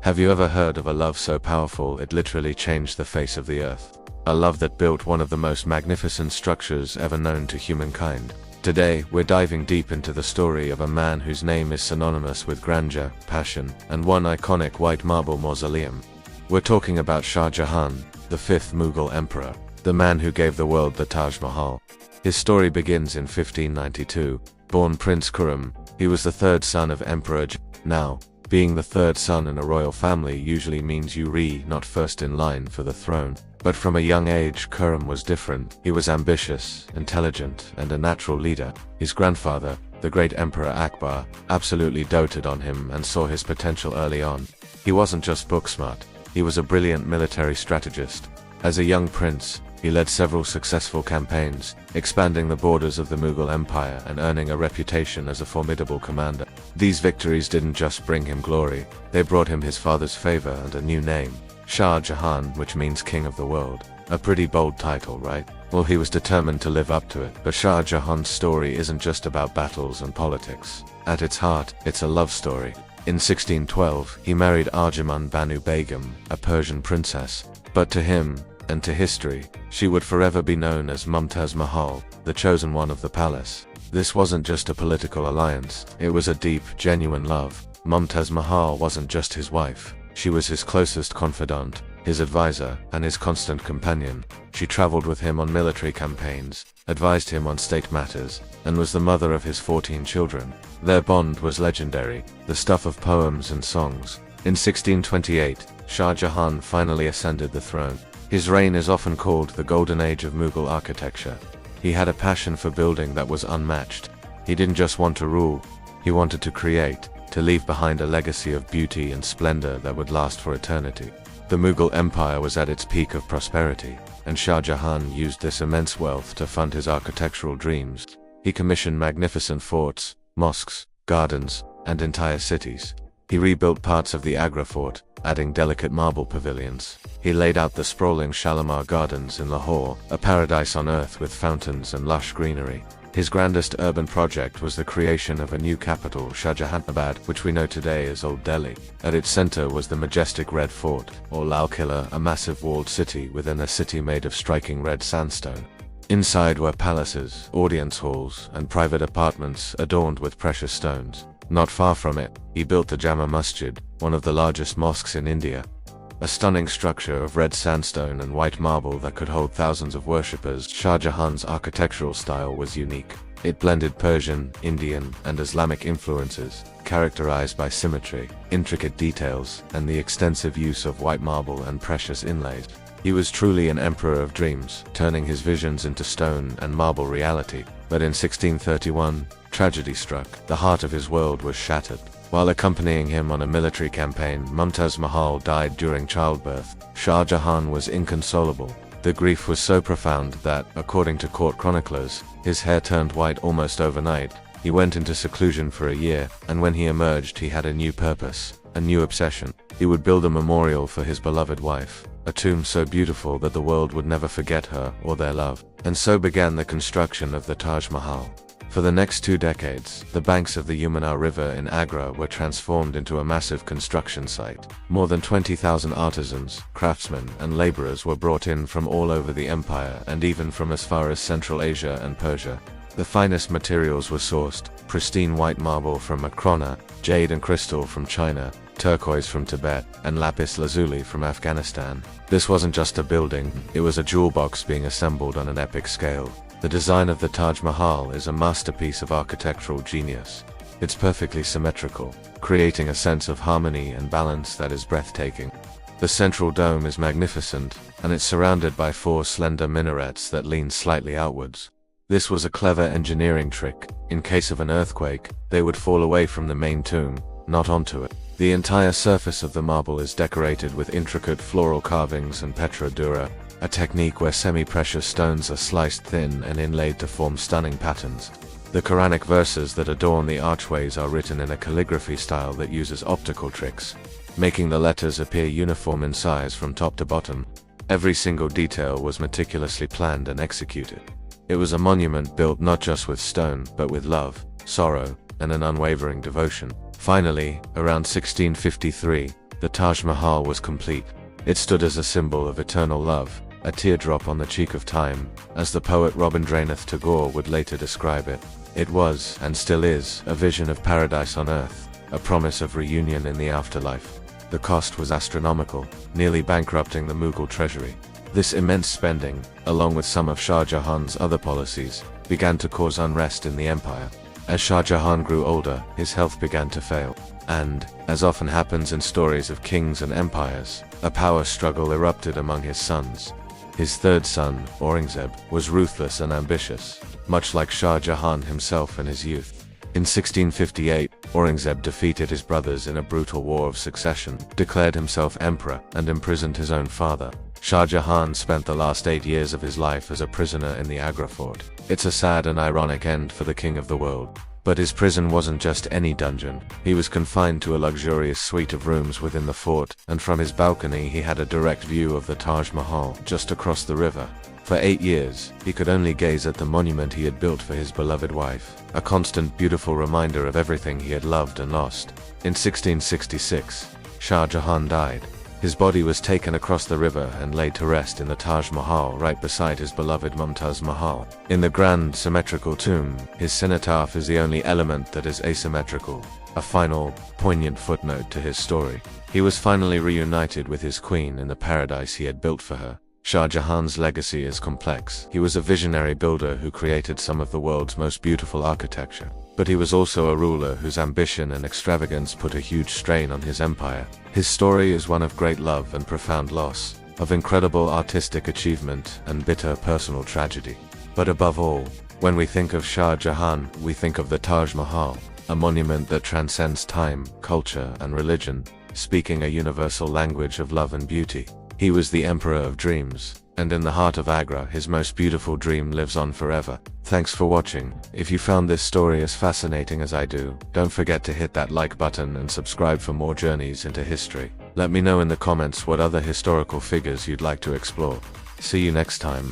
Have you ever heard of a love so powerful it literally changed the face of the earth? A love that built one of the most magnificent structures ever known to humankind. Today, we're diving deep into the story of a man whose name is synonymous with grandeur, passion, and one iconic white marble mausoleum. We're talking about Shah Jahan, the fifth Mughal emperor, the man who gave the world the Taj Mahal. His story begins in 1592. Born Prince Khurram, he was the third son of Emperor Shah. Now, being the third son in a royal family usually means you're not first in line for the throne. But from a young age, Khurram was different. He was ambitious, intelligent, and a natural leader. His grandfather, the great Emperor Akbar, absolutely doted on him and saw his potential early on. He wasn't just book smart, he was a brilliant military strategist. As a young prince, he led several successful campaigns, expanding the borders of the Mughal Empire and earning a reputation as a formidable commander. These victories didn't just bring him glory, they brought him his father's favor and a new name, Shah Jahan, which means King of the World. A pretty bold title, right? Well, he was determined to live up to it. But Shah Jahan's story isn't just about battles and politics. At its heart, it's a love story. In 1612, he married Arjuman Banu Begum, a Persian princess. But to him, and to history, she would forever be known as Mumtaz Mahal, the chosen one of the palace. This wasn't just a political alliance, it was a deep, genuine love. Mumtaz Mahal wasn't just his wife, she was his closest confidant, his advisor, and his constant companion. She traveled with him on military campaigns, advised him on state matters, and was the mother of his 14 children. Their bond was legendary, the stuff of poems and songs. In 1628, Shah Jahan finally ascended the throne. His reign is often called the Golden Age of Mughal architecture. He had a passion for building that was unmatched. He didn't just want to rule, he wanted to create, to leave behind a legacy of beauty and splendor that would last for eternity. The Mughal Empire was at its peak of prosperity, and Shah Jahan used this immense wealth to fund his architectural dreams. He commissioned magnificent forts, mosques, gardens, and entire cities. He rebuilt parts of the Agra fort, adding delicate marble pavilions. He laid out the sprawling Shalimar Gardens in Lahore, a paradise on earth with fountains and lush greenery. His grandest urban project was the creation of a new capital, Shahjahanabad, which we know today as Old Delhi. At its center was the majestic Red Fort, or Lal Qila, a massive walled city within a city made of striking red sandstone. Inside were palaces, audience halls, and private apartments adorned with precious stones. Not far from it, he built the Jama Masjid, one of the largest mosques in India. A stunning structure of red sandstone and white marble that could hold thousands of worshippers. Shah Jahan's architectural style was unique. It blended Persian, Indian, and Islamic influences, characterized by symmetry, intricate details, and the extensive use of white marble and precious inlays. He was truly an emperor of dreams, turning his visions into stone and marble reality. But in 1631, tragedy struck. The heart of his world was shattered. While accompanying him on a military campaign, Mumtaz Mahal died during childbirth. Shah Jahan was inconsolable. The grief was so profound that, according to court chroniclers, his hair turned white almost overnight. He went into seclusion for a year, and when he emerged he had a new purpose, a new obsession. He would build a memorial for his beloved wife, a tomb so beautiful that the world would never forget her or their love. And so began the construction of the Taj Mahal. For the next 2 decades, the banks of the Yamuna River in Agra were transformed into a massive construction site. More than 20,000 artisans, craftsmen, and laborers were brought in from all over the empire and even from as far as Central Asia and Persia. The finest materials were sourced: pristine white marble from Makrona, jade and crystal from China, turquoise from Tibet, and lapis lazuli from Afghanistan. This wasn't just a building, it was a jewel box being assembled on an epic scale. The design of the Taj Mahal is a masterpiece of architectural genius. It's perfectly symmetrical, creating a sense of harmony and balance that is breathtaking. The central dome is magnificent, and it's surrounded by 4 slender minarets that lean slightly outwards. This was a clever engineering trick. In case of an earthquake, they would fall away from the main tomb, not onto it. The entire surface of the marble is decorated with intricate floral carvings and petrodura, a technique where semi-precious stones are sliced thin and inlaid to form stunning patterns. The Quranic verses that adorn the archways are written in a calligraphy style that uses optical tricks, making the letters appear uniform in size from top to bottom. Every single detail was meticulously planned and executed. It was a monument built not just with stone, but with love, sorrow, and an unwavering devotion. Finally, around 1653, The Taj Mahal was complete. It stood as a symbol of eternal love, a teardrop on the cheek of time, as the poet Rabindranath Tagore would later describe it. It was, and still is, a vision of paradise on earth, a promise of reunion in the afterlife. The cost was astronomical, nearly bankrupting the Mughal treasury. This immense spending, along with some of Shah Jahan's other policies, began to cause unrest in the empire. As Shah Jahan grew older, his health began to fail. And, as often happens in stories of kings and empires, a power struggle erupted among his sons. His third son, Aurangzeb, was ruthless and ambitious, much like Shah Jahan himself in his youth. In 1658, Aurangzeb defeated his brothers in a brutal war of succession, declared himself emperor, and imprisoned his own father. Shah Jahan spent the last 8 years of his life as a prisoner in the Agra fort. It's a sad and ironic end for the king of the world. But his prison wasn't just any dungeon. He was confined to a luxurious suite of rooms within the fort, and from his balcony he had a direct view of the Taj Mahal, just across the river. For 8 years, he could only gaze at the monument he had built for his beloved wife, a constant beautiful reminder of everything he had loved and lost. In 1666, Shah Jahan died. His body was taken across the river and laid to rest in the Taj Mahal right beside his beloved Mumtaz Mahal. In the grand, symmetrical tomb, his cenotaph is the only element that is asymmetrical, a final, poignant footnote to his story. He was finally reunited with his queen in the paradise he had built for her. Shah Jahan's legacy is complex. He was a visionary builder who created some of the world's most beautiful architecture. But he was also a ruler whose ambition and extravagance put a huge strain on his empire. His story is one of great love and profound loss, of incredible artistic achievement and bitter personal tragedy. But above all, when we think of Shah Jahan, we think of the Taj Mahal, a monument that transcends time, culture, and religion, speaking a universal language of love and beauty. He was the Emperor of Dreams, and in the heart of Agra, his most beautiful dream lives on forever. Thanks for watching. If you found this story as fascinating as I do, don't forget to hit that like button and subscribe for more journeys into history. Let me know in the comments what other historical figures you'd like to explore. See you next time.